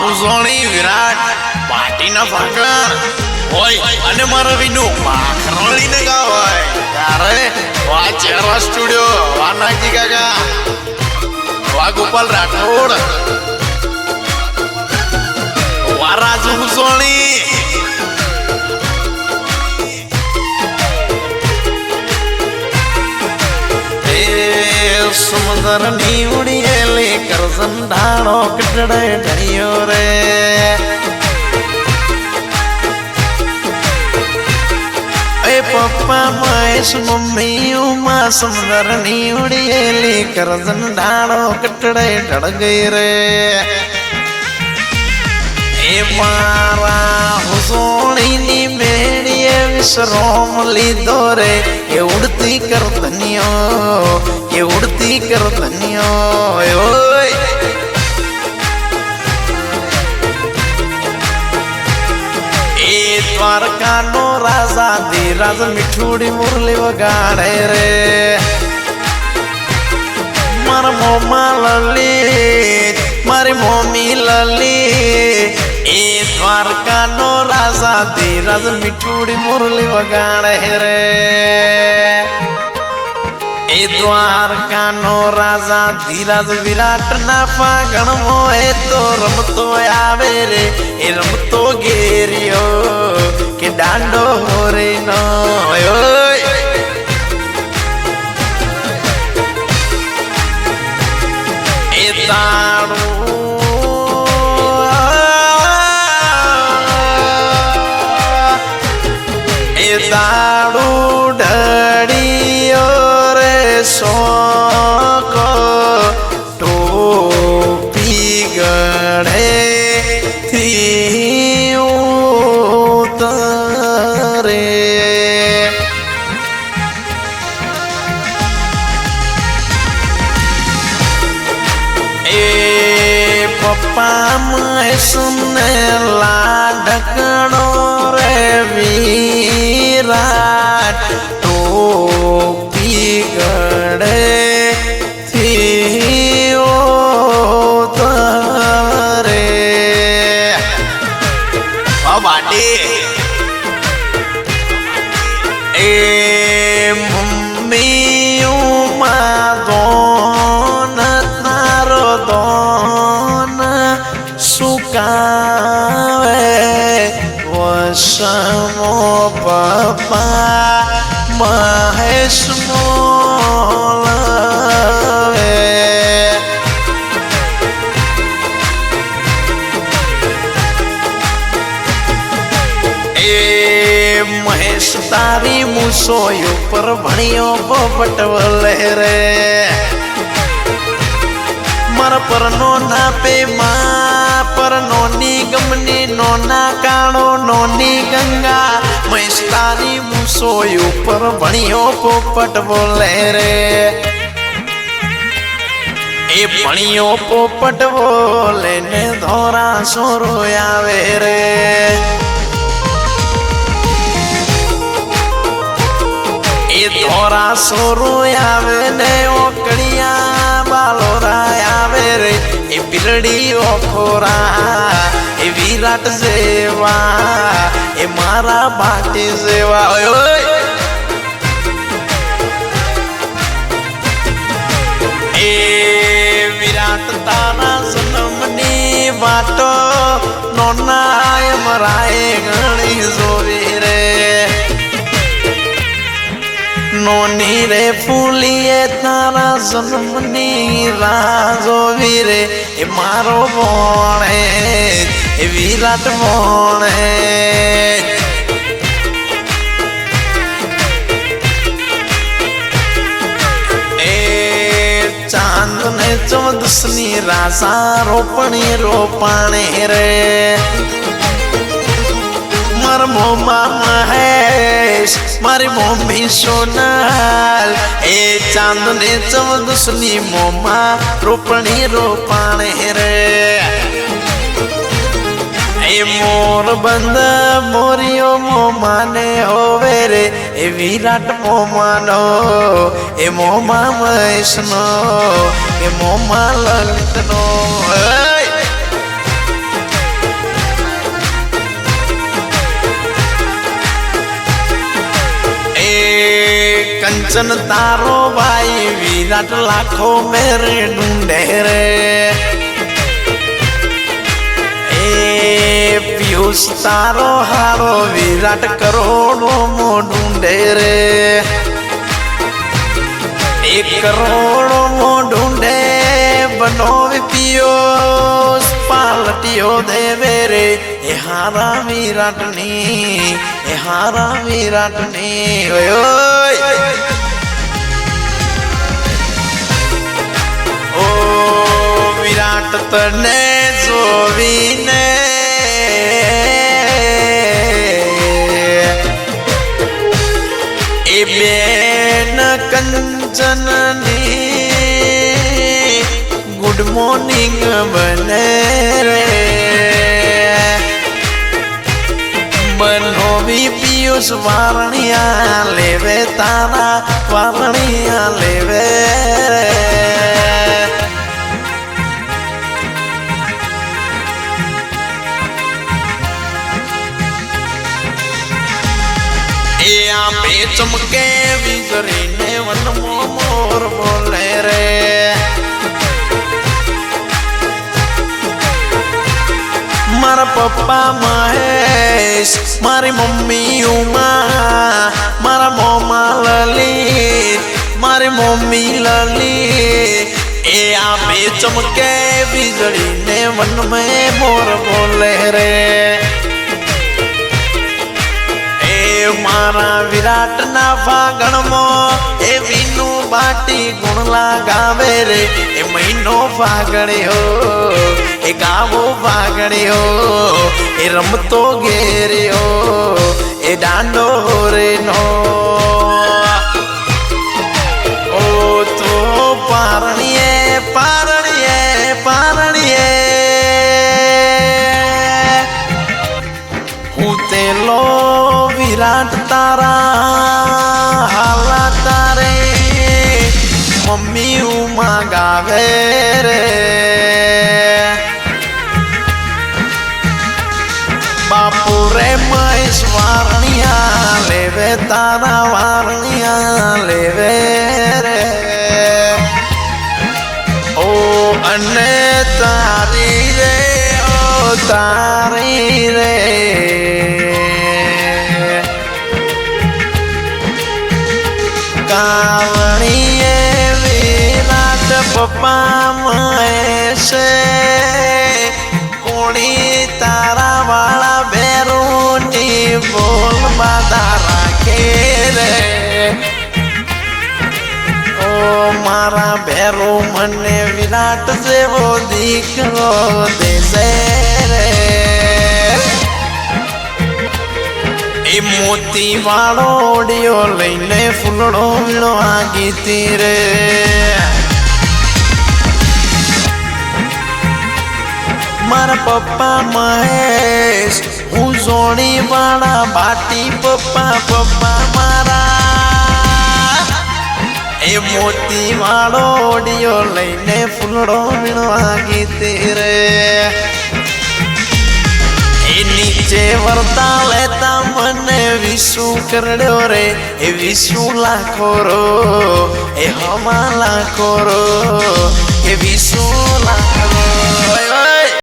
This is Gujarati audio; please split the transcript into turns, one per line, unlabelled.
ઉઝોણી વિરાટ પાટીના ભાગણ હોય અને મારા વિનુ પાખરણીને ગાવ હોય ત્યારે વા ચેરા સ્ટુડિયો વા નાગજી કાકા વા ગોપાલ રાઠોડ વા રાજુ ઉઝોણી સમુદ્ર ની ઉડીએલી કરજન ઢાળો કટડે ઢળ્યો રે એ પપ્પા મહેશ મમ્મી ઉમા સમુદ્ર ની ઉડીએલી કરજન ઢાળો કટડે ઢળ ગઈ રે એ મારા હુસોણી ની મેળીએ વિશ્રામ લીધો રે એ ઉડતી કરધનિયો એ ઉડતી કરધનિયો ઓય એ દ્વારકાનો રાજા ધીરાજ મીઠુડી મુરલી વગાડે રે મારા મોમાં લલી મારી મમ્મી લલી એ દ્વારકાનો રાજા ધીરાજ મીઠુડી મુરલી વગાડે રે એ દ્વારકાનો રાજા ધીરાજ વિરાટ ના પાગણ મોએ તો રમતો આવે રે એ રમતો ગેરિયો કે દાંડો હોરે નો એ તાળું એ તાળું ઢળિયો રે સોકો ટોપી ગળે થી ઉતરે એ પપ્પા મહેશને લાડકણો રે વિરાટ ટોપી ગળે થી ઉતરે બાટી એ મમ્મી ઉમા દોન તારો દોન સુકાવે વસમો પપ્પા મહેશ મોલવે એ મહેશ તારી મૂસોય ઉપર ભણ્યો પોપટવલે રે મારા પરનો ના પે માં પરનો ની ગમની નોના કાળો નોની ગંગા મહેશ તારી મૂસોય ઉપર ભણ્યો પોપટ બોલે રે એ ભણ્યો પોપટ બોલે ને ધોરા સોરો આવે રે એ ધોરા સોરો આવે ને ઓકડિયા બાલોરા આવે રે એ બિરડી ઓખોરા એ વિરાટ જેવા એ મારા બાટી જેવા ઓય એ વિરાટ તારા જન્મની વાતો નોનાય મરાય ઘણી જોવી રે નોની રે ફૂલીએ તારા જન્મની રાહ જોવી રે એ મારો ભોણે એ વિરાટ ભોણે એ ચાંદ ને ચૌદસની રાસા રોપણી રોપાણે રે મારા મોમાં મહેશ મારી મમ્મી સોનલ એ ચાંદ ને ચૌદસની મોમાં રોપણી રોપાણે રે એ મોર બંધ મોરિયો મોમાને હોવે રે એ વિરાટ મોમાનો એ મોમા મહેશનો એ મોમા લલિતનો कंचन तारो भाई विराट लाखों मेरे ढूंढे रे ए पीयूष तारो हारो विराट करोड़ों मो ढूंढे रे 1 करोड़ मो ढूंढे बनो पीयूष पालटियो देवे रे ए हारा विराटनी ओय ओय ओ विराट तने जोवीने ए बेन कंचननी गुड मॉर्निंग बने रे बनो भी पीयूष वारणिया लेवे तारा वारणिया लेवे यहाँ पे चमके बिजली ने वन मोर बोले रे मारा पप्पा महेश मारी मम्मी उमा मारा मोमा ललित मारी मम्मी ललित ए आपे चमके बिजली ने वन में मोर बोले रे मारा विराट ना फागण मो ए वीनू बाटी गुण लगावे रे ए महीनो फागणे हो ए गावो फागणे हो ए रमतो घेरे हो ए डांडो रे नो ओ तो पारणिये हूँ तेलो विराट तारा हाला तारे मम्मी उमा गावे रे बापू रे महेश वारणिया लेवे तारा वारणिया लेवे रे ओ अने तारी रे ओ तारी रे कावणिये विराट पप्पा महेश कोणी तारा वाला बेरूनी बोल बाधा राखे रे ओ मारा बेरू मने विराट जेवो दीकरो देसे रे ए मोती वाळो ओडियो लईने फूलड़ो वीणो आगीती रे मारा पप्पा महेश हूँ जोड़ी वाला बाटी पप्पा मारा ए मोती वाळो ओडियो लईने फूलड़ो वीणो आगीती रे नीचे वर्ता लेता मने विशु करड्यो रे ए विशु लाखो रो ए हमा लाखो रो ए विशु